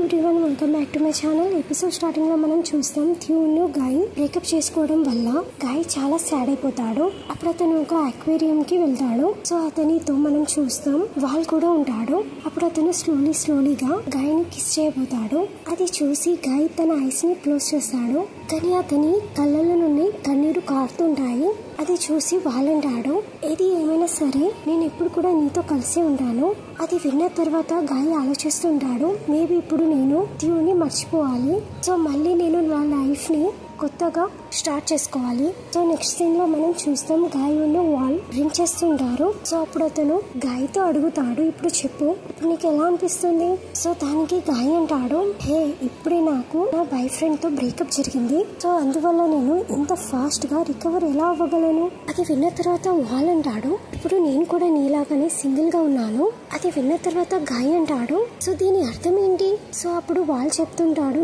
Everyone, welcome back to my channel. Episode starting లో మనం చూస్తాం థ్యూను గాయ్ బ్రేకప్ చేసుకోవడం వల్ల గాయ్ చాలా సాడ్ అయిపోతాడు. అప్పుడు అతను ఒక అక్వేరియం కి వెళ్తాడు. సో అతనితో మనం చూస్తాం వాల్ కూడా ఉంటాడు. అప్పుడు అతను స్లోలీగా గాయ్ ని కిస్ చేయబోతాడు. అది చూసి గాయ్ తన ఐస్ ని క్లోజ్ చేస్తాడు. కానీ అతని కళ్ళల నుండి కన్నీరు కారుతుంటాయి. అది చూసి వాళ్ళంటాడు, ఏది ఏమైనా సరే నేను ఎప్పుడు కూడా నీతో కలిసి ఉంటాను. అది విన్న తర్వాత గాయ్ ఆలోచిస్తుంటాడు, మేబీ ఇప్పుడు నేను థ్యూని మర్చిపోవాలి. సో మళ్ళీ నేను నా లైఫ్ ని కొత్తగా స్టార్ట్ చేసుకోవాలి. సో నెక్స్ట్ సీన్ లో మనం చూస్తాం గాయ్ ఉన్న వాల్ డ్రింక్ చేస్తుంటారు. సో అప్పుడు అతను గాయ్ తో అడుగుతాడు, ఇప్పుడు చెప్పు, ఇప్పుడు నీకు ఎలా అనిపిస్తుంది? సో దానికి గాయ్ అంటాడు, హే ఇప్పుడే నాకు నా బాయ్ ఫ్రెండ్ తో బ్రేకప్ జరిగింది. సో అందువల్ల నేను ఇంత ఫాస్ట్ గా రికవర్ ఎలా అవ్వగలను? అది విన్న తర్వాత వాల్ అంటాడు, ఇప్పుడు నేను కూడా నీలాగానే సింగిల్ గా ఉన్నాను. అది విన్న తర్వాత గాయ్ అంటాడు, సో దీని అర్థం ఏంటి? సో అప్పుడు వాల్ చెప్తుంటాడు,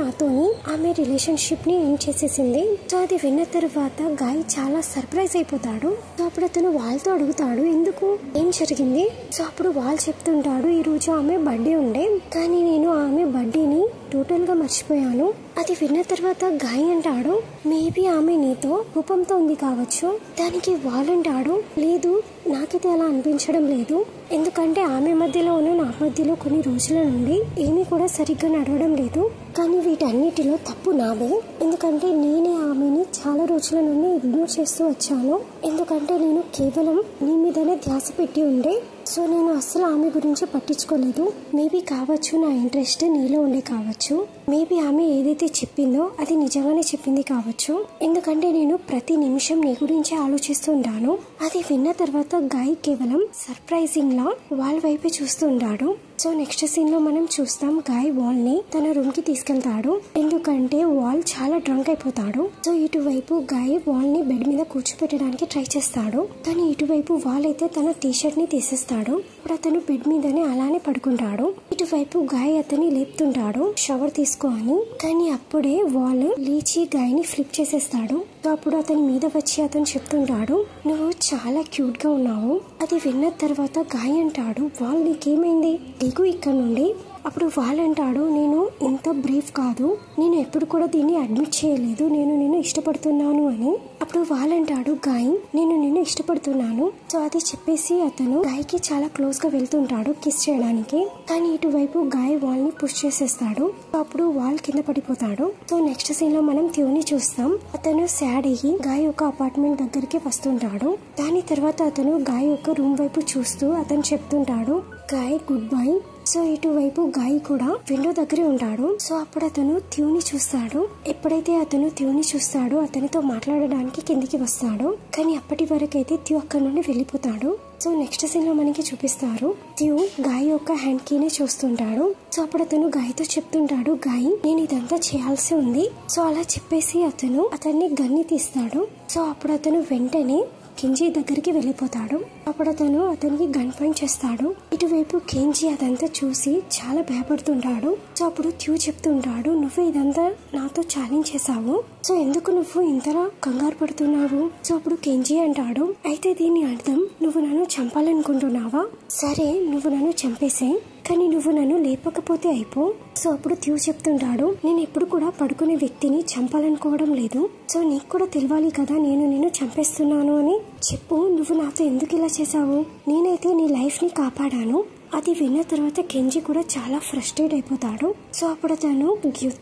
నాతోని ఆమె రిలేషన్షిప్ ని ఎండ్ చేసేసింది. సో అది విన్న తర్వాత గాయ్ చాలా సర్ప్రైజ్ అయిపోతాడు. సో అప్పుడు అతను వాళ్ళతో అడుగుతాడు, ఎందుకు, ఏం జరిగింది? సో అప్పుడు వాల్ చెప్తుంటాడు, ఈ రోజు ఆమె బర్త్డే ఉండే, కానీ నేను ఆమె బర్త్డేని టోటల్ గా మర్చిపోయాను. అది విన్న తర్వాత గాయ్ అంటాడు, మేబీ ఆమె నీతో కోపంతో ఉంది కావచ్చు. దానికి వాల్ అంటాడు, లేదు, నాకైతే అలా అనిపించడం లేదు. ఎందుకంటే ఆమె మధ్యలోనూ నా మధ్యలో కొన్ని రోజుల నుండి ఏమీ కూడా సరిగ్గా నడవడం లేదు. కానీ వీటన్నిటిలో తప్పు నాదే. ఎందుకంటే నేనే ఆమెని చాలా రోజుల నుండి ఇగ్నోర్ చేస్తూ వచ్చాను. ఎందుకంటే నేను కేవలం నీ మీదనే ధ్యాస పెట్టి ఉండే. సో నేను అస్సలు ఆమె గురించి పట్టించుకోలేదు. మేబీ కావచ్చు నా ఇంట్రెస్ట్ నీలో ఉండే కావచ్చు. మేబీ ఆమె ఏదైతే చెప్పిందో అది నిజంగానే చెప్పింది కావచ్చు. ఎందుకంటే నేను ప్రతి నిమిషం నీ గురించి ఆలోచిస్తుంటాను. అది విన్న తర్వాత గాయ్ కేవలం సర్ప్రైజింగ్ లా వాల్ వైపే చూస్తుంటాడు. సో నెక్స్ట్ సీన్ లో మనం చూస్తాం గాయ్ వాల్ ని తన రూమ్ కి తీసుకెళ్తాడు. ఎందుకంటే వాల్ చాలా డ్రంక్ అయిపోతాడు. సో ఇటువైపు గాయ్ వాల్ ని బెడ్ మీద కూర్చోపెట్టడానికి ట్రై చేస్తాడు. కానీ ఇటువైపు వాల్ అయితే తన టీ షర్ట్ ని తీసేస్తాడు. ఇప్పుడు అతను బెడ్ మీదనే అలానే పడుకుంటాడు. ఇటువైపు గాయ్ అతన్ని లేపుతుంటాడు, షవర్ తీసుకో అని. కానీ అప్పుడే వాల్ లేచి గాయ్ ని ఫ్లిప్ చేసేస్తాడు. సో అప్పుడు అతని మీద వచ్చి అతను చెప్తుంటాడు, నువ్వు చాలా క్యూట్ గా ఉన్నావు. అది విన్న తర్వాత గాయ్ అంటాడు, వాల్ నీకేమైంది, దిగు ఇక్కడ నుండి. అప్పుడు వాల్ అంటాడు, నేను ఇంత బ్రేవ్ కాదు, నేను ఎప్పుడు కూడా దీన్ని అడ్మిట్ చేయలేదు, నేను ఇష్టపడుతున్నాను అని. అప్పుడు వాల్ అంటాడు, గాయ్ నేను నిన్ను ఇష్టపడుతున్నాను. సో అది చెప్పేసి అతను గాయ్ కి చాలా క్లోజ్ గా వెళ్తుంటాడు కిస్ చేయడానికి. కానీ ఇటువైపు గాయ్ వాల్ ని పుష్ చేసేస్తాడు. అప్పుడు వాల్ కింద పడిపోతాడు. సో నెక్స్ట్ సీన్ లో మనం థ్యూని చూస్తాం. అతను సాడ్ అయ్యి గాయ్ యొక్క అపార్ట్మెంట్ దగ్గరికి వస్తుంటాడు. దాని తర్వాత అతను గాయ్ యొక్క రూమ్ వైపు చూస్తూ అతను చెప్తుంటాడు, గాయ్ గుడ్ బై. సో ఇటువైపు గాయ్ కూడా విండో దగ్గరే ఉంటాడు. సో అప్పుడు అతను థ్యూని చూస్తాడు. ఎప్పుడైతే అతను థ్యూని చూస్తాడో అతనితో మాట్లాడడానికి కిందికి వస్తాడు. కానీ అప్పటి వరకు అయితే థ్యూ అక్కడ నుండి వెళ్ళిపోతాడు. సో నెక్స్ట్ సీన్ లో మనకి చూపిస్తారు, థ్యూ గాయ్ యొక్క హ్యాండ్ కీనే చూస్తుంటాడు. సో అప్పుడు అతను గాయ్ తో చెప్తుంటాడు, గాయ్ నేను ఇదంతా చేయాల్సి ఉంది. సో అలా చెప్పేసి అతను అతన్ని గన్ని తీస్తాడు. సో అప్పుడు అతను వెంటనే కెంజీ దగ్గరికి వెళ్ళిపోతాడు. అప్పుడు అతను అతనికి గన్ పాయింట్ చేస్తాడు. ఇటువైపు కెంజీ అదంతా చూసి చాలా భయపడుతుంటాడు. సో అప్పుడు థ్యూ చెప్తుంటాడు, నువ్వు ఇదంతా నాతో ఛాలెంజ్ చేసావు, సో ఎందుకు నువ్వు ఇంతలా కంగారు పడుతున్నావు? సో అప్పుడు కెంజీ అంటాడు, అయితే దీని అర్థం నువ్వు నన్ను చంపాలనుకుంటున్నావా? సరే, నువ్వు నన్ను చంపేసే, కానీ నువ్వు నన్ను లేపకపోతే అయిపో. సో అప్పుడు థ్యూ చెప్తుంటాడు, నేను ఎప్పుడు కూడా పడుకునే వ్యక్తిని చంపాలనుకోవడం లేదు. సో నీకు కూడా తెలియాలి కదా నేను నిన్ను చంపేస్తున్నాను అని. చెప్పు, నువ్వు నాతో ఎందుకు ఇలా చేసావు? నేనైతే నీ లైఫ్ ని కాపాడాను. అది విన్న తర్వాత కెంజీ కూడా చాలా ఫ్రస్ట్రేట్ అయిపోతాడు. సో అప్పుడు తను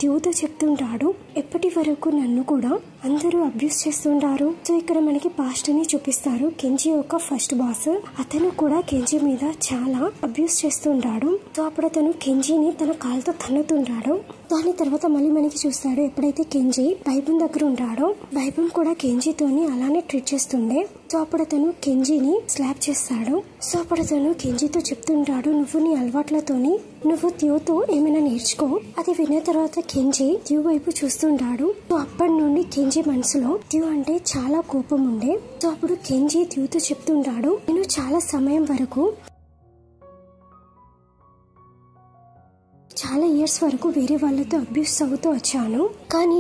థ్యూతో చెప్తుంటాడు, ఎప్పటి వరకు నన్ను కూడా అందరూ అబ్యూస్ చేస్తుంటారు. సో ఇక్కడ మనకి పాస్ట్ అని చూపిస్తారు. కెంజీ యొక్క ఫస్ట్ బాస్ అతను కూడా కెంజీ మీద చాలా అబ్యూస్ చేస్తుంటాడు. సో అప్పుడు అతను కెంజీని తన కాలుతో తన్నుతుంటాడు. దాని తర్వాత మళ్ళీ మనకి చూస్తాడు, ఎప్పుడైతే కెంజీ బైబుల్ దగ్గర ఉంటాడో బైబుల్ కూడా కెంజీతోని అలానే ట్రీట్ చేస్తుండే. సో అప్పుడు అతను కెంజీని స్లాప్ చేస్తాడు. సో అప్పుడు అతను కెంజీతో చెప్తుంటాడు, నువ్వు నీ అలవాట్లతోని నువ్వు థ్యూతో ఏమైనా నేర్చుకో. అది విన్న తర్వాత కెంజీ థ్యూ వైపు చూస్తుంటాడు. సో అప్పటి నుండి కెంజీ మనసులో థ్యూ అంటే చాలా కోపం ఉండే. సో అప్పుడు కెంజీ థ్యూతో చెప్తుంటాడు, నేను చాలా సమయం వరకు చాలా ఇయర్స్ వరకు వేరే వాళ్ళతో అబ్యూస్ అవుతూ వచ్చాను. కానీ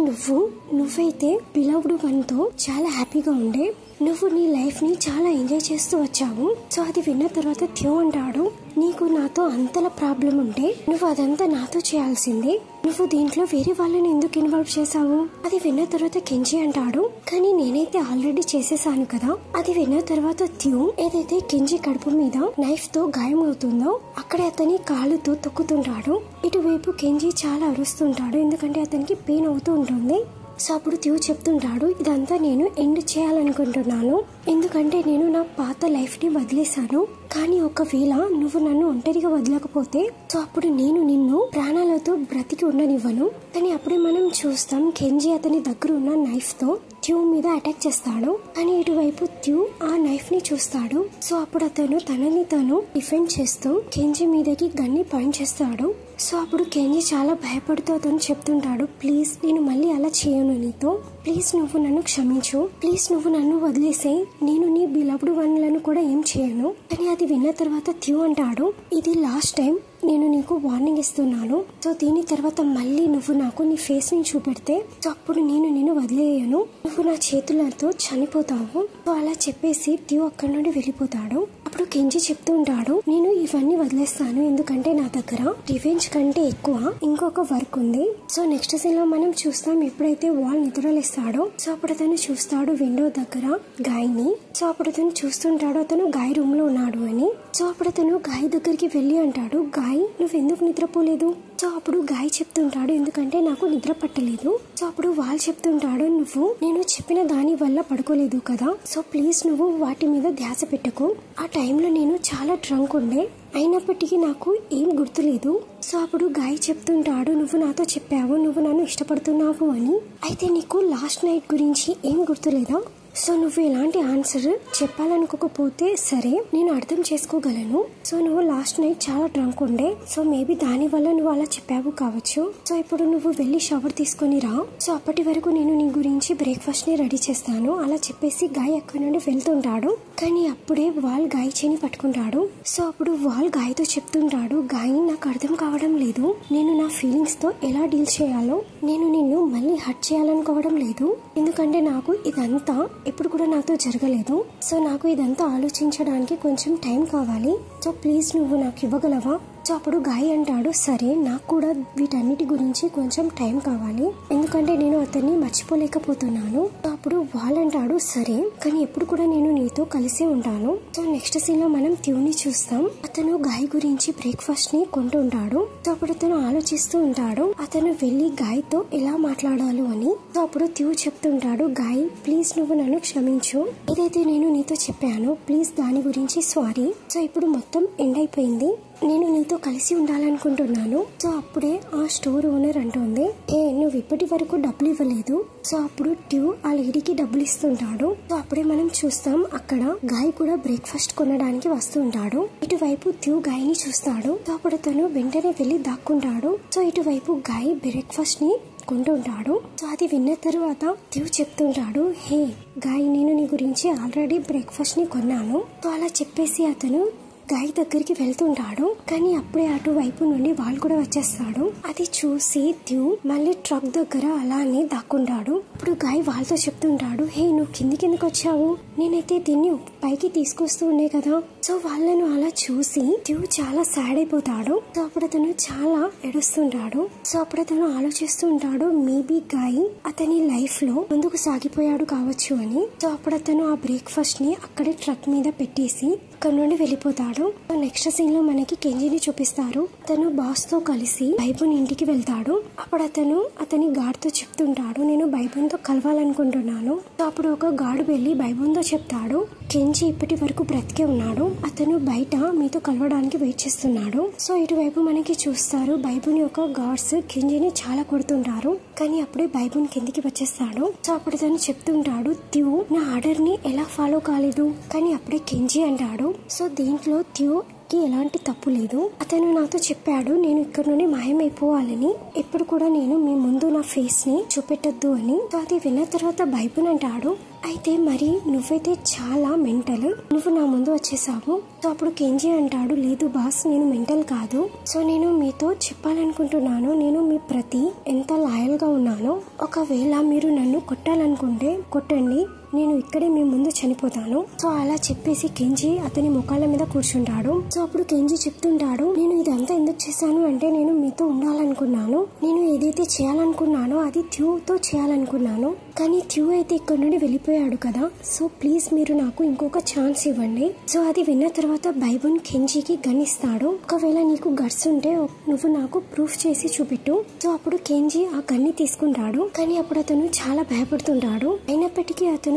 నువ్వైతే బిలవ్డ్ వన్ తో చాలా హ్యాపీగా ఉండే. నువ్వు నీ లైఫ్ ని చాలా ఎంజాయ్ చేస్తూ వచ్చావు. సో అది విన్న తర్వాత థ్యూ అంటాడు, నీకు నాతో అంతలా ప్రాబ్లం ఉంటే నువ్వు అదంతా నాతో చేయాల్సిందే. నువ్వు దీంట్లో వేరే వాళ్ళని ఎందుకు ఇన్వాల్వ్ చేశావు? అది విన్న తర్వాత కెంజీ అంటాడు, కానీ నేనైతే ఆల్రెడీ చేసేసాను కదా. అది విన్న తర్వాత థ్యూ ఏదైతే కెంజీ కడుపు మీద నైఫ్ తో గాయం అవుతుందో అక్కడ అతని కాలుతో తొక్కుతుంటాడు. ఇటువైపు కెంజీ చాలా అరుస్తుంటాడు, ఎందుకంటే అతనికి పెయిన్ అవుతూ ఉంటుంది. సో అప్పుడు థ్యూ చెప్తుంటాడు, ఇదంతా నేను ఎండ్ చేయాలనుకుంటున్నాను, ఎందుకంటే నేను నా పాత లైఫ్ ని వదిలేశాను. కానీ ఒకవేళ నువ్వు నన్ను ఒంటరిగా వదలకపోతే సో అప్పుడు నేను నిన్ను ప్రాణాలతో బ్రతికి ఉండనివ్వను. కానీ అప్పుడే మనం చూస్తాం కెంజీ అతని దగ్గర ఉన్న నైఫ్ తో థ్యూ మీద అటాక్ చేస్తాడు. కానీ ఇటువైపు థ్యూ ఆ నైఫ్ ని చూస్తాడు. సో అప్పుడు అతను తనని తను డిఫెండ్ చేస్తూ కెంజీ మీదకి గన్ని పాయింట్ చేస్తాడు. సో అప్పుడు కెంజీ చాలా భయపడుతూ అతను చెప్తుంటాడు, ప్లీజ్ నేను మళ్ళీ అలా చేయను నీతో, ప్లీజ్ నువ్వు నన్ను క్షమించు, ప్లీజ్ నువ్వు నన్ను వదిలేసేయ్, నేను నీ బిలవ్డ్ వన్లను కూడా ఏం చేయను. కానీ అది విన్న తర్వాత థ్యూ అంటాడు, ఇది లాస్ట్ టైం నేను నీకు వార్నింగ్ ఇస్తున్నాను. సో దీని తర్వాత మళ్ళీ నువ్వు నాకు నీ ఫేస్ ని చూపెడితే సో అప్పుడు నేను నిన్ను వదిలేయను, నువ్వు నా చేతులతో చనిపోతావు. సో అలా చెప్పేసి థ్యూ అక్కడి నుండి వెళ్ళిపోతాడు. అప్పుడు కెంజీ చెప్తూ ఉంటాడు, నేను ఇవన్నీ వదిలేస్తాను, ఎందుకంటే నా దగ్గర రివెంజ్ కంటే ఎక్కువ ఇంకొక వర్క్ ఉంది. సో నెక్స్ట్ సీన్ లో మనం చూస్తాం ఎప్పుడైతే వాల్ నిద్రలేస్తాడో సో అప్పుడు అతను చూస్తాడు విండో దగ్గర గాయ్ ని. సో అప్పుడు అతను చూస్తుంటాడు అతను గాయ్ రూమ్ లో ఉన్నాడు అని. సో అప్పుడు అతను గాయ్ దగ్గరికి వెళ్ళి అంటాడు, గాయ్ నువ్వెందుకు నిద్రపోలేదు? సో అప్పుడు గాయ్ చెప్తుంటాడు, ఎందుకంటే నాకు నిద్ర పట్టలేదు. సో అప్పుడు వాళ్ళు చెప్తుంటాడు, నువ్వు నేను చెప్పిన దాని వల్ల పడుకోలేదు కదా, సో ప్లీజ్ నువ్వు వాటి మీద ధ్యాస పెట్టకు. ఆ టైంలో నేను చాలా డ్రంక్ ఉండే, అయినప్పటికీ నాకు ఏం గుర్తులేదు. సో అప్పుడు గాయ్ చెప్తుంటాడు, నువ్వు నాతో చెప్పావు నువ్వు నన్ను ఇష్టపడుతున్నావు అని, అయితే నీకు లాస్ట్ నైట్ గురించి ఏం గుర్తులేదా? సో నువ్వు ఎలాంటి ఆన్సర్ చెప్పాలనుకోకపోతే సరే నేను అర్థం చేసుకోగలను. సో నువ్వు లాస్ట్ నైట్ చాలా డ్రంక్ ఉండే, సో మేబీ దాని వల్ల నువ్వు అలా చెప్పావు కావచ్చు. సో ఇప్పుడు నువ్వు వెళ్ళి షవర్ తీసుకొని రా, సో అప్పటి వరకు నేను నీ గురించి బ్రేక్ఫాస్ట్ ని రెడీ చేస్తాను. అలా చెప్పేసి గాయ్ అక్కడి నుండి వెళ్తుంటాడు. కానీ అప్పుడే వాల్ గాయ్ చేని పట్టుకుంటాడు. సో అప్పుడు వాల్ గాయ్ తో చెప్తుంటాడు, గాయ్ నాకు అర్థం కావడం లేదు, నేను నా ఫీలింగ్స్ తో ఎలా డీల్ చేయాలో, నేను నిన్ను మళ్ళీ హర్ట్ చేయాలనుకోవడం లేదు, ఎందుకంటే నాకు ఇదంతా ఎప్పుడు కూడా నాతో జరగలేదు. సో నాకు ఇదంతా ఆలోచించడానికి కొంచెం టైం కావాలి. సో ప్లీజ్ నువ్వు నాకు ఇవ్వగలవా? సో అప్పుడు గాయ్ అంటాడు, సరే నాకు కూడా వీటన్నిటి గురించి కొంచెం టైం కావాలి, ఎందుకంటే నేను అతన్ని మర్చిపోలేకపోతున్నాను. సో అప్పుడు వాల్ అంటాడు, సరే కానీ ఎప్పుడు కూడా నేను నీతో కలిసే ఉంటాను. సో నెక్స్ట్ సీన్ లో మనం థ్యూని చూస్తాం. అతను గాయ్ గురించి బ్రేక్ఫాస్ట్ ని కొంటూ ఉంటాడు. సో అప్పుడు అతను ఆలోచిస్తూ ఉంటాడు అతను వెళ్లి గాయ్ తో ఎలా మాట్లాడాలి అని. సో అప్పుడు థ్యూ చెప్తుంటాడు, గాయ్ ప్లీజ్ నువ్వు నన్ను క్షమించు, ఏదైతే నేను నీతో చెప్పాను ప్లీజ్ దాని గురించి సారీ. సో ఇప్పుడు మొత్తం ఎండ్ అయిపోయింది, నేను నీతో కలిసి ఉండాలనుకుంటున్నాను. సో అప్పుడే ఆ స్టోర్ ఓనర్ అంటుంది, ఏ నువ్వు ఇప్పటి వరకు డబ్బులు ఇవ్వలేదు. సో అప్పుడు థ్యూ ఆ లేడీకి డబ్బులు ఇస్తుంటాడు. సో అప్పుడే మనం చూస్తాం అక్కడ గాయ్ కూడా బ్రేక్ఫాస్ట్ కొనడానికి వస్తుంటాడు. ఇటువైపు థ్యూ గాయ్ ని చూస్తాడు. సో అప్పుడు తను వెంటనే వెళ్లి దాక్కుంటాడు. సో ఇటువైపు గాయ్ బ్రేక్ఫాస్ట్ ని కొంటుంటాడు. సో అది విన్న తర్వాత థ్యూ చెప్తుంటాడు, హే గాయ్ నేను నీ గురించి ఆల్రెడీ బ్రేక్ఫాస్ట్ ని కొన్నాను. సో అలా చెప్పేసి అతను గాయ్ దగ్గరికి వెళ్తుంటాడు. కానీ అప్పుడే అటువైపు నుండి వాళ్ళు కూడా వచ్చేస్తాడు. అది చూసి థ్యూ మళ్ళీ ట్రక్ దగ్గర అలానే దాక్కుంటాడు. ఇప్పుడు గాయ్ వాళ్ళతో చెప్తుంటాడు, హే నువ్వు కిందికి వచ్చావు, నేనైతే దీన్ని పైకి తీసుకొస్తూ ఉండే కదా. సో వాళ్ళను అలా చూసి థ్యూ చాలా సాడ్ అయిపోతాడు. సో అప్పుడు అతను చాలా ఏడుస్తుంటాడు. సో అప్పుడు అతను ఆలోచిస్తూ ఉంటాడు, మేబీ గాయ్ అతని లైఫ్ లో ముందుకు సాగిపోయాడు కావచ్చు అని. సో అప్పుడు అతను ఆ బ్రేక్ఫాస్ట్ ని అక్కడే ట్రక్ మీద పెట్టేసి అక్కడ నుండి వెళ్ళిపోతాడు. నెక్స్ట్ సీన్ లో మనకి కెంజీని చూపిస్తారు. తను బాస్ తో కలిసి బైబున్ ఇంటికి వెళ్తాడు. అప్పుడు అతను అతని గార్డ్ తో చెప్తుంటాడు, నేను బైబున్ తో కలవాలనుకుంటున్నాను. అప్పుడు ఒక గార్డ్ వెళ్లి బైబున్ తో చెప్తాడు, కెంజీ ఇప్పటి వరకు బ్రతికే ఉన్నాడు, అతను బయట మీతో కలవడానికి వెయిట్ చేస్తున్నాడు. సో ఇటువైపు మనకి చూస్తారు బైబున్ యొక్క గార్డ్స్ కెంజీని చాలా కొడుతుంటారు. కానీ అప్పుడే బైబున్ కిందికి వచ్చేస్తాడు. సో అప్పుడు తను చెప్తుంటాడు, థ్యూ నా ఆర్డర్ ని ఎలా ఫాలో కాలేదు. కానీ అప్పుడే కెంజీ అంటాడు, సో దీంట్లో థ్యూ కి ఎలాంటి తప్పు లేదు, అతను నాతో చెప్పాడు నేను ఇక్కడ నుండి మాయమైపోవాలని, ఎప్పుడు కూడా నేను మీ ముందు నా ఫేస్ ని చూపెట్టద్దు అని. సో అది విన్న తర్వాత బైబున్ అంటాడు, అయితే మరి నువ్వైతే చాలా మెంటల్, నువ్వు నా ముందు వచ్చేసావు. సో అప్పుడు కెంజీ అంటాడు, లేదు బాస్, నేను మెంటల్ కాదు. సో నేను మీతో చెప్పాలనుకుంటున్నాను, నేను మీ ప్రతి ఎంత లాయల్ గా ఉన్నానో. ఒకవేళ మీరు నన్ను కొట్టాలనుకుంటే కొట్టండి, నేను ఇక్కడే మీ ముందు చనిపోతాను. సో అలా చెప్పేసి కెంజీ అతని ముఖాల మీద కూర్చుంటాడు. సో అప్పుడు కెంజీ చెప్తుంటాడు, నేను ఇదంతా ఎందుకు చేశాను అంటే నేను మీతో ఉండాలనుకున్నాను. నేను ఏదైతే చేయాలనుకున్నానో అది థ్యూతో చేయాలనుకున్నాను, కానీ థ్యూ అయితే ఇక్కడ నుండి వెళ్ళిపోయాడు కదా. సో ప్లీజ్ మీరు నాకు ఇంకొక ఛాన్స్ ఇవ్వండి. సో అది విన్న తర్వాత బైబున్ కెంజీకి గన్ ఇస్తాడు. ఒకవేళ నీకు గట్స్ ఉంటే నువ్వు నాకు ప్రూఫ్ చేసి చూపెట్టు. సో అప్పుడు కెంజీ ఆ గన్ని తీసుకుంటాడు, కానీ అప్పుడు అతను చాలా భయపడుతుంటాడు. అయినప్పటికీ అతని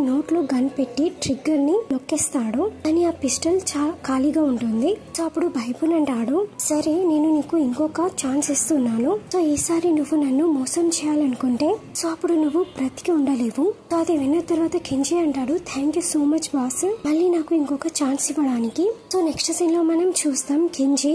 నోట్లో గన్ పెట్టి ట్రిగ్గర్ ని నొక్కేస్తాడు, కానీ ఆ పిస్టల్ చాలా ఖాళీగా ఉంటుంది. సో అప్పుడు బైబున్ అంటాడు, సరే నేను నీకు ఇంకొక ఛాన్స్ ఇస్తున్నాను. సో ఈసారి నువ్వు నన్ను మోసం చేయాలనుకుంటే సో అప్పుడు నువ్వు బ్రతికి ఉండలేవు. సో అది విన్న తర్వాత కెంజీ అంటాడు, thank you so much boss, మళ్ళీ నాకు ఇంకొక ఛాన్స్ ఇవ్వడానికి. సో నెక్స్ట్ సీన్ లో మనం చూస్తాం కెంజీ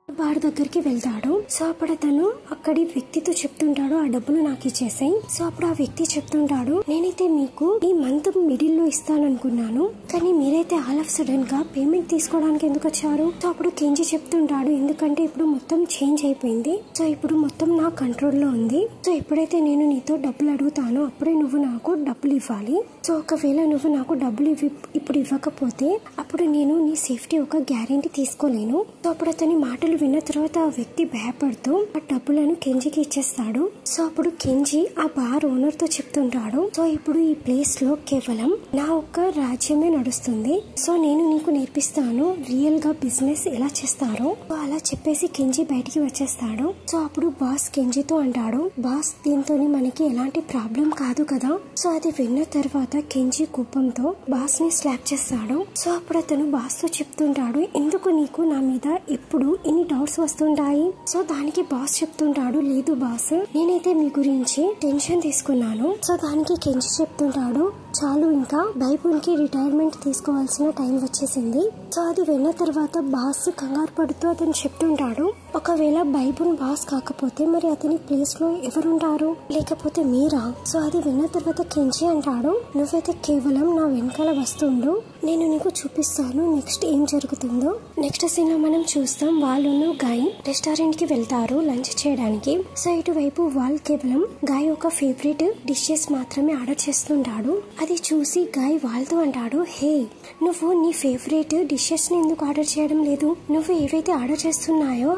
బార్ దగ్గరికి వెళ్తాడు. సో అప్పుడు అతను అక్కడి వ్యక్తితో చెప్తుంటాడు, ఆ డబ్బులు నాకు ఇచ్చేసాయి. సో అప్పుడు ఆ వ్యక్తి చెప్తుంటాడు, నేనైతే మీకు ఈ మంత్ మిడిల్ లో ఇస్తాననుకున్నాను, కానీ మీరైతే ఆల్ ఆఫ్ సడన్ గా పేమెంట్ తీసుకోవడానికి ఎందుకు వచ్చారు? సో అప్పుడు కెంజీ చెప్తుంటాడు, ఎందుకంటే ఇప్పుడు మొత్తం చేంజ్ అయిపోయింది. సో ఇప్పుడు మొత్తం నా కంట్రోల్లో ఉంది. సో ఎప్పుడైతే నేను నీతో డబ్బులు అడుగుతానో అప్పుడే నువ్వు నాకు డబ్బులు ఇవ్వాలి. సో ఒకవేళ నువ్వు నాకు డబ్బులు ఇప్పుడు ఇవ్వకపోతే అప్పుడు నేను నీ సేఫ్టీ ఒక గ్యారెంటీ తీసుకోలేను. సో అప్పుడు అతని మాటలు విన్న తర్వాత ఆ వ్యక్తి భయపడుతూ ఆ డబ్బులను కెంజీకి ఇచ్చేస్తాడు. సో అప్పుడు కెంజీ ఆ బార్ ఓనర్ తో చెప్తుంటాడు, సో ఇప్పుడు ఈ ప్లేస్ లో కేవలం నా ఒక్క రాజ్యమే నడుస్తుంది. సో నేను నీకు నేర్పిస్తాను రియల్ గా బిజినెస్ ఎలా చేస్తారో. సో అలా చెప్పేసి కెంజీ బయటికి వచ్చేస్తాడు. సో అప్పుడు బాస్ కెంజీతో అంటాడు, బాస్ దీంతో మనకి ఎలాంటి ప్రాబ్లం కాదు కదా. సో అది విన్న తర్వాత కెంజీ కోపంతో బాస్ ని స్లాప్ చేస్తాడు. సో అప్పుడు అతను బాస్ తో చెప్తుంటాడు, ఎందుకు నీకు నా మీద ఎప్పుడు ఇన్ని డౌట్స్ వస్తుంటాయి? సో దానికి బాస్ చెప్తుంటాడు, లేదు బాస్, నేనైతే మీ గురించి టెన్షన్ తీసుకున్నాను. సో దానికి కెంజీ చెప్తుంటాడు, చాలు, ఇంకా బైబున్ కి రిటైర్మెంట్ తీసుకోవాల్సిన టైం వచ్చేసింది. సో అది విన్న తర్వాత బాస్ కంగారు పడుతూ అతను చెప్తుంటాడు, ఒకవేళ బైబున్ బాస్ కాకపోతే మరి అతని ప్లేస్ లో ఎవరుంటారు, లేకపోతే మీరా? సో అది విన్న తర్వాత కెంజీ అంటాడు, నువ్వైతే కేవలం నా వెనకాల వస్తుండు, నేను నీకు చూపిస్తాను నెక్స్ట్ ఏం జరుగుతుందో. నెక్స్ట్ సీన్ లో మనం చూస్తాం, వాళ్ళను గాయ్ రెస్టారెంట్ కి వెళ్తారు లంచ్ చేయడానికి. సో ఇటువైపు వాళ్ళు కేవలం గాయ్ ఒక ఫేవరెట్ డిషెస్ మాత్రమే ఆర్డర్ చేస్తుంటాడు. అది చూసి గాయ్ వాళ్ళతో అంటాడు, హే, నువ్వు నీ ఫేవరెట్ డిషెస్ ని ఎందుకు ఆర్డర్ చేయడం లేదు? నువ్వు ఏవైతే ఆర్డర్ చేస్తున్నాయో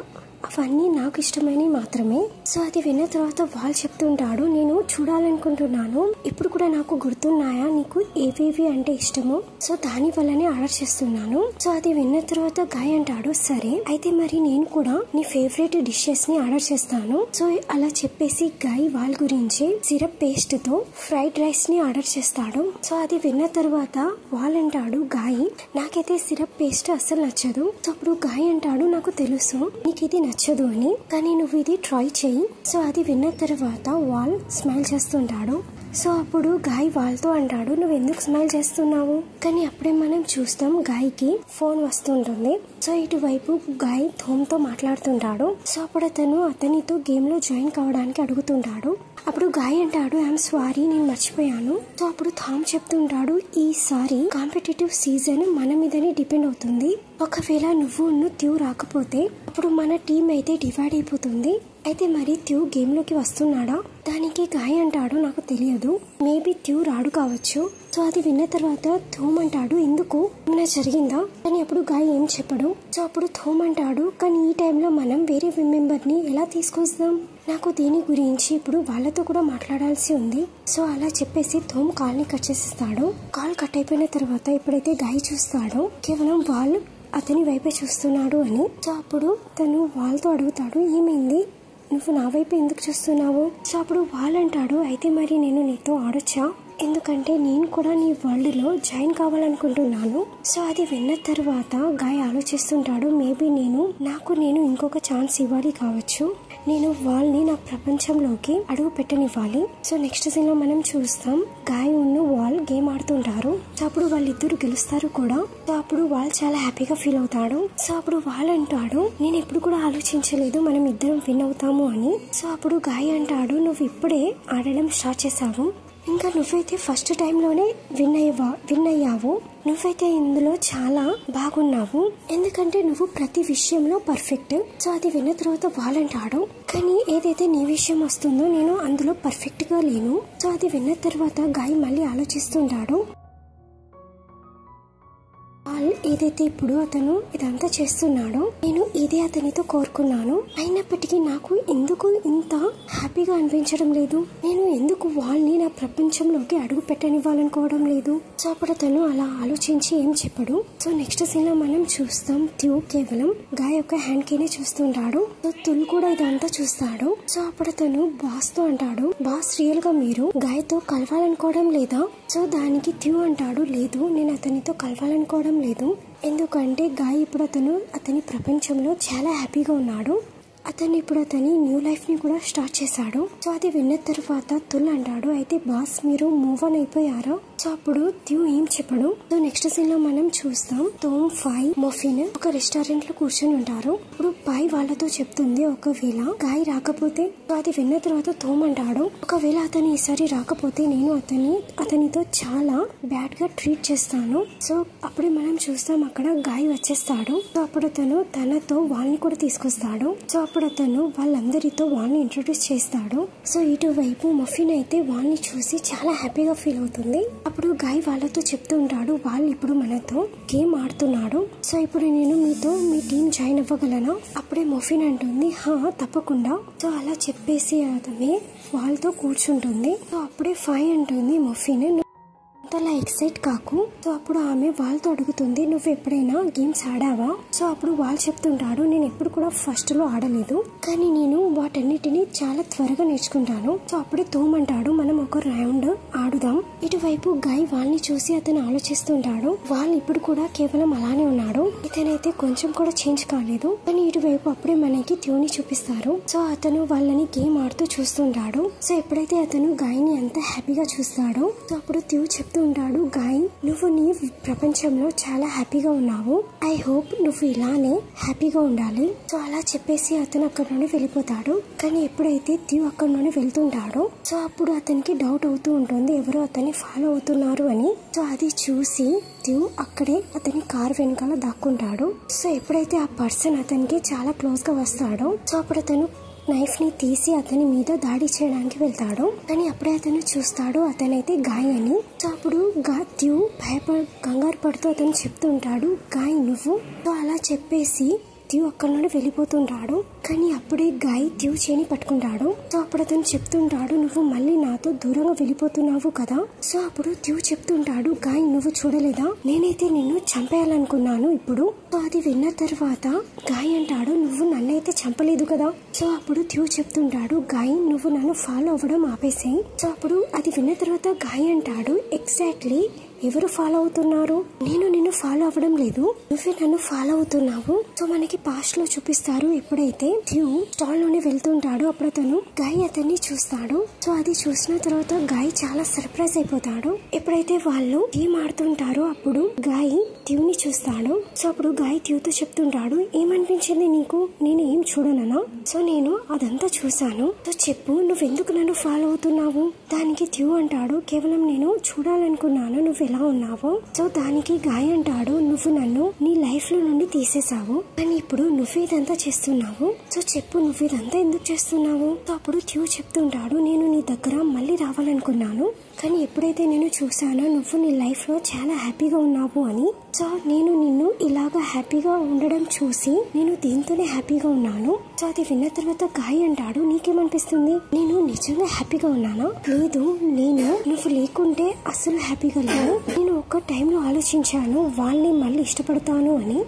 అవన్నీ నాకు ఇష్టమైనవి మాత్రమే. సో అది విన్న తర్వాత వాళ్ళు చెప్తుంటాడు, నేను చూడాలనుకుంటున్నాను, ఇప్పుడు కూడా నాకు గుర్తున్నాయా నీకు ఏవేవి అంటే ఇష్టమో? సో దాని వల్లనే ఆర్డర్ చేస్తున్నాను. సో అది విన్న తర్వాత గాయ్ అంటాడు, సరే అయితే మరి నేను కూడా నీ ఫేవరెట్ డిషెస్ ని ఆర్డర్ చేస్తాను. సో అలా చెప్పేసి గాయ్ వాళ్ళ గురించి సిరప్ పేస్ట్ తో ఫ్రైడ్ రైస్ ని ఆర్డర్ చేస్తాడు. సో అది విన్న తర్వాత వాళ్ళంటాడు, గాయ్ నాకైతే సిరప్ పేస్ట్ అస్సలు నచ్చదు. సో అప్పుడు గాయ్ అంటాడు, నాకు తెలుసు నీకు ఇది నచ్చదు అని, కానీ నువ్వు ఇది ట్రై చెయ్యి. సో అది విన్న తర్వాత వాల్ స్మైల్ చేస్తుంటాడు. సో అప్పుడు గాయ్ వాళ్ళతో అంటాడు, నువ్వు ఎందుకు స్మైల్ చేస్తున్నావు? కానీ అప్పుడే మనం చూస్తాం గాయ్కి ఫోన్ వస్తుంటుంది. సో ఇటువైపు గాయ్ థోమ్ తో మాట్లాడుతుంటాడు. సో అప్పుడు అతనితో గేమ్ లో జాయిన్ కావడానికి అడుగుతుంటాడు. అప్పుడు గాయ్ అంటాడు, ఐఎమ్ సారీ, నేను మర్చిపోయాను. సో అప్పుడు థామ్ చెప్తుంటాడు, ఈసారి కాంపిటేటివ్ సీజన్ మన మీదనే డిపెండ్ అవుతుంది. ఒకవేళ నువ్వు త్యూ రాకపోతే అప్పుడు మన టీం అయితే డివైడ్ అయిపోతుంది. అయితే మరి త్యూ గేమ్ లోకి వస్తున్నాడా? దానికి గాయ్ అంటాడు, నాకు తెలియదు, మేబీ త్యూ రాడు కావచ్చు. సో అది విన్న తర్వాత థోమ్ అంటాడు, ఎందుకు, ఏమైనా జరిగిందా? కానీ అప్పుడు గాయ్ ఏం చెప్పడు. సో అప్పుడు థోమ్ అంటాడు, కానీ ఈ టైంలో మనం వేరే మెంబర్ ని ఎలా తీసుకొస్తాం? నాకు దీని గురించి ఇప్పుడు వాళ్ళతో కూడా మాట్లాడాల్సి ఉంది. సో అలా చెప్పేసి థోమ్ కాల్ ని కట్ చేసేస్తాడు. కాల్ కట్ అయిపోయిన తర్వాత ఇప్పుడైతే గాయ్ చూస్తాడు, కేవలం వాళ్ళు అతని వైపే చూస్తున్నాడు అని. సో అప్పుడు తను వాళ్ళతో అడుగుతాడు, ఏమైంది, నువ్వు నా వైపు ఎందుకు చూస్తున్నావు? సో అప్పుడు వాళ్ళంటాడు, అయితే మరి నేను నీతో ఆడొచ్చా? ఎందుకంటే నేను కూడా నీ వరల్డ్ లో జాయిన్ కావాలనుకుంటున్నాను. సో అది విన్న తర్వాత గాయ్ ఆలోచిస్తుంటాడు, మేబీ నాకు ఇంకొక ఛాన్స్ ఇవ్వాలి కావచ్చు. నేను వాళ్ళని నా ప్రపంచంలోకి అడుగు పెట్టనివ్వాలి. సో నెక్స్ట్ సీన్ లో మనం చూస్తాం గాయ్ ఉన్న వాల్ గేమ్ ఆడుతుంటారు. సో అప్పుడు వాళ్ళిద్దరు గెలుస్తారు కూడా. సో అప్పుడు వాళ్ళు చాలా హ్యాపీగా ఫీల్ అవుతాడు. సో అప్పుడు వాళ్ళు అంటాడు నేను ఎప్పుడు కూడా ఆలోచించలేదు మనం ఇద్దరం విన్ అవుతాము అని. సో అప్పుడు గాయ్ అంటాడు నువ్వు ఇప్పుడే ఆడడం స్టార్ట్ చేసావు, ఇంకా నువ్వైతే ఫస్ట్ టైంలోనే విన్ అయ్యావు. నువ్వైతే ఇందులో చాలా బాగున్నావు, ఎందుకంటే నువ్వు ప్రతి విషయంలో పర్ఫెక్ట్. సో అది విన్న తర్వాత వాళ్ళంటాడు కానీ ఏదైతే నీ విషయం వస్తుందో నేను అందులో పర్ఫెక్ట్ గా లేను. సో అది విన్న తర్వాత గాయ్ మళ్ళీ ఆలోచిస్తుంటాడు. ఏదైతే ఇప్పుడు అతను ఇదంతా చేస్తున్నాడో నేను ఇదే అతనితో కోరుకున్నాను, అయినప్పటికీ నాకు ఎందుకు ఇంత హ్యాపీగా అనిపించడం లేదు, నేను ఎందుకు వాళ్ళని నా ప్రపంచంలోకి అడుగు పెట్టనివ్వాలనుకోవడం లేదు. సో అప్పుడు అతను అలా ఆలోచించి ఏం చెప్పడు. సో నెక్స్ట్ సీన్ లో మనం చూస్తాం థ్యూ కేవలం గాయ్ యొక్క హ్యాండ్ కీనే చూస్తుంటాడు. సో తుల్ కూడా ఇదంతా చూస్తాడు. సో అప్పుడు అతను బాస్ తో అంటాడు బాస్ రియల్ గా మీరు గాయ్ తో కలవాలనుకోవడం లేదా. సో దానికి థ్యూ అంటాడు లేదు నేను అతనితో కలవాలనుకోవడం లేదు, ఎందుకంటే గాయ్ ఇప్పుడు అతని ప్రపంచంలో చాలా హ్యాపీగా ఉన్నాడు. అతను ఇప్పుడు అతని న్యూ లైఫ్ ని కూడా స్టార్ట్ చేశాడు. సో అది విన్న తర్వాత తుల్ అంటాడు అయితే బాస్ మీరు మూవ్ ఆన్ అయిపోయారా. సో అప్పుడు థ్యూ ఏం చెప్పడు. సో నెక్స్ట్ సీన్ లో మనం చూస్తాం తోమ్, ఫై, మొఫిన్ ఒక రెస్టారెంట్ లో కూర్చొని ఉంటారు. ఇప్పుడు పై వాళ్ళతో చెప్తుంది ఒకవేళ గాయ్ రాకపోతే. సో అది విన్న తర్వాత తోమ్ అంటాడు ఒకవేళ అతను ఈసారి రాకపోతే నేను అతనితో చాలా బ్యాడ్ గా ట్రీట్ చేస్తాను. సో అప్పుడే మనం చూస్తాం అక్కడ గాయ్ వచ్చేస్తాడు. సో అప్పుడు అతను తనతో వాళ్ళని కూడా తీసుకొస్తాడు. సో అప్పుడు అతను వాళ్ళందరితో వాళ్ళని ఇంట్రొడ్యూస్ చేస్తాడు. సో ఇటువైపు మొఫిన్ అయితే వాళ్ళని చూసి చాలా హ్యాపీగా ఫీల్ అవుతుంది. అప్పుడు గాయ్ వాళ్ళతో చెప్తూ ఉంటాడు వాళ్ళు ఇప్పుడు మనతో గేమ్ ఆడుతున్నాడు, సో ఇప్పుడు నేను మీతో మీ టీం జాయిన్ అవ్వగలనా. అప్పుడే మొఫిన్ అంటుంది హా తప్పకుండా. సో అలా చెప్పేసి ఆమె వాళ్ళతో కూర్చుంటుంది. సో అప్పుడే ఫై అంటుంది మొఫిన్ అలా ఎక్సైట్ కాకు. సో అప్పుడు ఆమె వాళ్ళతో అడుగుతుంది నువ్వు ఎప్పుడైనా గేమ్స్ ఆడావా. సో అప్పుడు వాళ్ళు చెప్తుంటాడు నేను ఎప్పుడు కూడా ఫస్ట్ లో ఆడలేదు, కానీ నేను వాటన్నిటిని చాలా త్వరగా నేర్చుకుంటాను. సో అప్పుడే తోమంటాడు మనం ఒక రౌండ్ ఆడుదాం. ఇటువైపు గాయ్ వాళ్ళని చూసి అతను ఆలోచిస్తుంటాడు వాళ్ళు ఇప్పుడు కూడా కేవలం అలానే ఉన్నాడు, ఇతనైతే కొంచెం కూడా చేంజ్ కాలేదు. కానీ ఇటువైపు అప్పుడే మనకి థ్యూని చూపిస్తారు. సో అతను వాళ్ళని గేమ్ ఆడుతూ చూస్తుంటాడు. సో ఎప్పుడైతే అతను గాయ్ ని అంత హ్యాపీగా చూస్తాడో సో అప్పుడు థ్యూ చెప్తూ ఉంటాడు గాయ్ నువ్వు నీ ప్రపంచంలో చాలా హ్యాపీగా ఉన్నావు, ఐ హోప్ నువ్వు ఇలానే హ్యాపీగా ఉండాలి. సో అలా చెప్పేసి అతను అక్కడ నుండి వెళ్ళిపోతాడు. కానీ ఎప్పుడైతే థ్యూ అక్కడ నుండి వెళ్తుంటాడో సో అప్పుడు అతనికి డౌట్ అవుతూ ఉంటుంది ఎవరో అతన్ని ఫాలో అవుతున్నారు అని. సో అది చూసి థ్యూ అక్కడే అతని కార్ వెనకాల దాక్కుంటాడు. సో ఎప్పుడైతే ఆ పర్సన్ అతనికి చాలా క్లోజ్ గా వస్తాడో సో అప్పుడు అతను నైఫ్ ని తీసి అతని మీద దాడి చేయడానికి వెళ్తాడు. కానీ అప్పుడే అతను చూస్తాడు అతనైతే గాయ్ అని. సో అప్పుడు థ్యూ కంగారు పడుతూ అతను చెప్తుంటాడు గాయ్ నువ్వు. సో అలా చెప్పేసి థ్యూ అక్కడ నుండి వెళ్ళిపోతుంటాడు. కానీ అప్పుడే గాయ్ థ్యూ చేని పట్టుకుంటాడు. సో అప్పుడు అతను చెప్తుంటాడు నువ్వు మళ్ళీ నాతో దూరంగా వెళ్ళిపోతున్నావు కదా. సో అప్పుడు థ్యూ చెప్తుంటాడు గాయ్ నువ్వు చూడలేదా నేనైతే నిన్ను చంపేయాలనుకున్నాను ఇప్పుడు. సో అది విన్న తర్వాత గాయ్ అంటాడు నువ్వు నన్నైతే చంపలేదు కదా. సో అప్పుడు థ్యూ చెప్తుంటాడు గాయ్ నువ్వు నన్ను ఫాలో అవ్వడం ఆపేసాయి. సో అప్పుడు అది విన్న తర్వాత గాయ్ అంటాడు ఎగ్జాక్ట్లీ ఎవరు ఫాలో అవుతున్నారు, నేను నిన్ను ఫాలో అవ్వడం లేదు, నువ్వే నన్ను ఫాలో అవుతున్నావు. సో మనకి పాస్ట్ లో చూపిస్తారు ఎప్పుడైతే థ్యూ స్టాల్ లోనే వెళ్తుంటాడు అప్పుడు అతను గాయ్ అతన్ని చూస్తాడు. సో అది చూసిన తర్వాత గాయ్ చాలా సర్ప్రైజ్ అయిపోతాడు. ఎప్పుడైతే వాళ్ళు గేమ్ ఆడుతుంటారో అప్పుడు గాయ్ థ్యూని చూస్తాడు. సో అప్పుడు గాయ్ థ్యూతో చెప్తుంటాడు ఏమనిపించింది నీకు, నేను ఏం చూడనా. సో నేను అదంతా చూసాను, సో చెప్పు నువ్వెందుకు నన్ను ఫాలో అవుతున్నావు. దానికి థ్యూ అంటాడు కేవలం నేను చూడాలనుకున్నాను నువ్వు ఎలా ఉన్నావో. సో దానికి గాయ్ అంటాడు నువ్వు నన్ను నీ లైఫ్ లో నుండి తీసేసావు, కానీ ఇప్పుడు నువ్వు ఇదంతా చేస్తున్నావు. సో చెప్పు నువ్వు ఇదంతా ఎందుకు చేస్తున్నావు. సో అప్పుడు థ్యూ చెప్తుంటాడు నేను నీ దగ్గర మళ్ళీ రావాలనుకున్నాను, కానీ ఎప్పుడైతే నేను చూసానో నువ్వు నీ లైఫ్ లో చాలా హ్యాపీగా ఉన్నావు అని. సో నేను నిన్ను ఇలాగా హ్యాపీగా ఉండడం చూసి నేను దీంతోనే హ్యాపీగా ఉన్నాను. సో అది విన్న తర్వాత గాయ్ అంటాడు నీకేమనిపిస్తుంది, నేను నిజంగా హ్యాపీగా ఉన్నానా. లేదు నేను నువ్వు లేకుంటే అస్సలు హ్యాపీగా లేను. నేను ఒక టైంలో ఆలోచించాను వాళ్ళని మళ్ళీ ఇష్టపడతాను అని.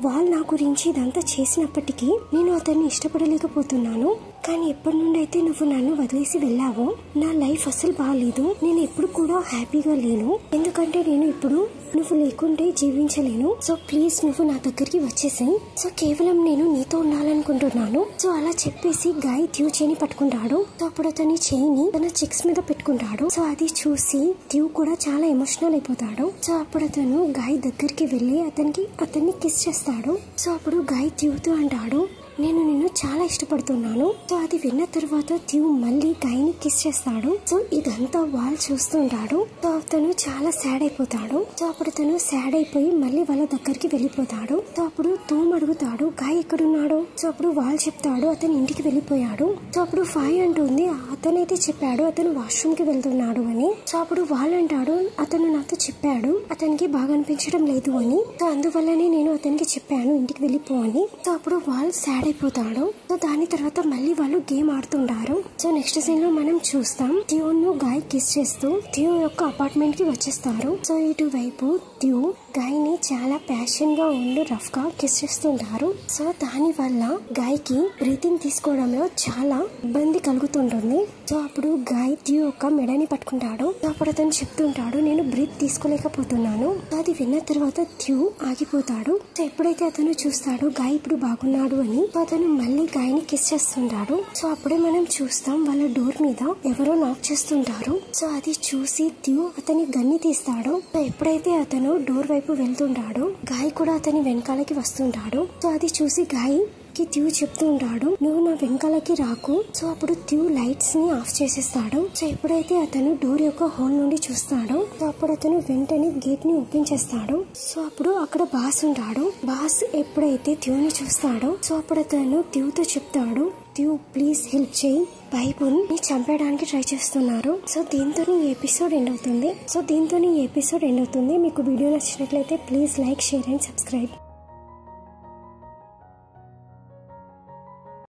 వాళ్ళు నా గురించి ఇదంతా చేసినప్పటికీ నేను అతన్ని ఇష్టపడలేకపోతున్నాను. కానీ ఎప్పటి నుండి అయితే నువ్వు నన్ను వదిలేసి వెళ్ళావో నా లైఫ్ అసలు బాగాలేదు. నేను ఎప్పుడు కూడా హ్యాపీగా లేను, ఎందుకంటే నేను ఇప్పుడు నువ్వు లేకుంటే జీవించలేను. సో ప్లీజ్ నువ్వు నా దగ్గరికి వచ్చేసాయి. సో కేవలం నేను నీతో ఉండాలనుకుంటున్నాను. సో అలా చెప్పేసి గాయ్ ట్యూ చేయిని పట్టుకుంటాడు. సో అప్పుడు అతని చేయిని తన చిక్స్ మీద పెట్టుకుంటాడు. సో అది చూసి ట్యూ కూడా చాలా ఎమోషనల్ అయిపోతాడు. సో అప్పుడు అతను గాయ్ దగ్గరికి వెళ్ళి అతన్ని కిస్ చేస్తాడు. సో అప్పుడు గాయ్ ట్యూతో అంటాడు, నేను నిన్ను చాలా ఇష్టపడుతున్నాను. సో అది విన్న తర్వాత ట్యూ మళ్ళీ గాయ్ని కిస్ చేస్తాడు. సో ఇదంతా వాల్ చూస్తుంటాడు. సో అతను చాలా సాడ్ అయిపోతాడు. సో అప్పుడు తను సాడ్ అయిపోయి మళ్ళీ వాళ్ళ దగ్గరికి వెళ్ళిపోతాడు. సో అప్పుడు తూమ్ అడుగుతాడు, గాయ్ ఎక్కడున్నాడు? సో అప్పుడు వాల్ చెప్తాడు, అతను ఇంటికి వెళ్ళిపోయాడు. సో అప్పుడు ఫై అంటుంది, అతనైతే చెప్పాడు అతను వాష్రూమ్ కి వెళ్తున్నాడు అని. సో అప్పుడు వాల్ అంటాడు, అతను నాతో చెప్పాడు అతనికి బాగా అనిపించడం లేదు అని. సో అందువల్లనే నేను అతనికి చెప్పాను ఇంటికి వెళ్ళిపో అని. సో అప్పుడు వాల్ సాడ్ అయిపోతాడు. సో దాని తర్వాత మళ్ళీ వాళ్ళు గేమ్ ఆడుతుంటారు. సో నెక్స్ట్ సీన్ లో మనం చూస్తాం ట్యూ ను గాయ్ కిస్ చేస్తూ ట్యూ యొక్క అపార్ట్మెంట్ కి వచ్చేస్తారు. సో ఇటువైపు ట్యూ గాయ్ ని చాలా ప్యాషన్ గా ఉండి రఫ్ గా కిస్ చేస్తుంటారు. సో దాని వల్ల గాయ్ కి బ్రీతింగ్ తీసుకోవడంలో చాలా ఇబ్బంది కలుగుతుంటుంది. సో అప్పుడు గాయ్ ట్యూ యొక్క మెడని పట్టుకుంటాడు. సో అప్పుడు అతను చెప్తుంటాడు, నేను బ్రీత్ తీసుకోలేకపోతున్నాను. అది విన్న తర్వాత ట్యూ ఆగిపోతాడు. సో ఎప్పుడైతే అతను చూస్తాడు గాయ్ ఇప్పుడు బాగున్నాడు అని, అతను మళ్ళీ గాయని కిస్ చేస్తుంటాడు. సో అప్పుడే మనం చూస్తాం వాళ్ళ డోర్ మీద ఎవరో నాక్ చేస్తుంటారు. సో అది చూసి ట్యూ అతని గన్ని తీస్తాడు. సో ఎప్పుడైతే అతను డోర్ వైపు వెళ్తుంటాడో గాయ్ కూడా అతని వెనకాలకి వస్తుంటాడు. సో అది చూసి గాయ్ ట్యూ చెప్తూ ఉంటాడు, నువ్వు నా వెనకాలకి రాకు. సో అప్పుడు ట్యూ లైట్స్ ని ఆఫ్ చేసేస్తాడు. సో ఎప్పుడైతే అతను డోర్ యొక్క హోల్ నుండి చూస్తాడో సో అప్పుడు అతను వెంటనే గేట్ ని ఓపెన్ చేస్తాడు. సో అప్పుడు అక్కడ బాస్ ఉంటాడు. బాస్ ఎప్పుడైతే ట్యూని చూస్తాడో సో అప్పుడు అతను ట్యూతో చెప్తాడు, ట్యూ ప్లీజ్ హెల్ప్ చేయి, బైబుల్ ని చంపేయడానికి ట్రై చేస్తున్నారు. సో దీంతో ఈ ఎపిసోడ్ ఎండ్ అవుతుంది. మీకు వీడియో నచ్చినట్లయితే please like, share and subscribe.